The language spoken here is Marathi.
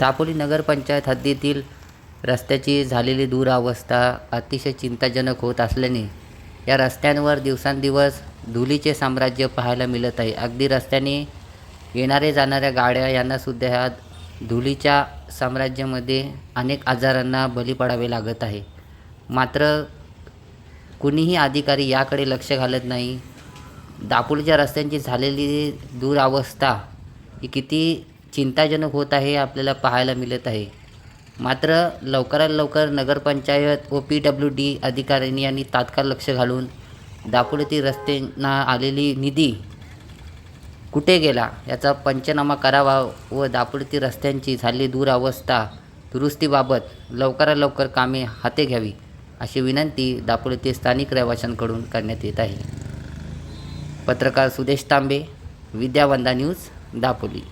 दापोली नगरपंचायत हद्दीतील रस्त्याची झालेली दुरावस्था अतिशय चिंताजनक होत असल्याने या रस्त्यांवर दिवसांदिवस धुलीचे साम्राज्य पाहायला मिळत आहे। अगदी रस्त्याने येणारे जाणाऱ्या गाड्या यांनासुद्धा ह्या धुलीच्या साम्राज्यामध्ये अनेक आजारांना बळी पडावे लागत आहे। मात्र कुणीही अधिकारी याकडे लक्ष घालत नाही। दापोलीच्या रस्त्यांची झालेली दुरावस्था ही किती चिंताजनक होत आहे आपल्याला पाहायला मिळत आहे। मात्र लवकरात लवकर नगरपंचायत व PWD अधिकाऱ्यांनी यांनी तात्काळ लक्ष घालून दापोलीतील रस्त्यांना आलेली निधी कुठे गेला याचा पंचनामा करावा व दापोलीतील रस्त्यांची झालेली दुरावस्था दुरुस्तीबाबत लवकरात लवकर कामे हाती घ्यावी अशी विनंती दापोलीतील स्थानिक रहिवाशांकडून करण्यात येत आहे। पत्रकार सुदेश तांबे, विद्यावंदना न्यूज, दापोली।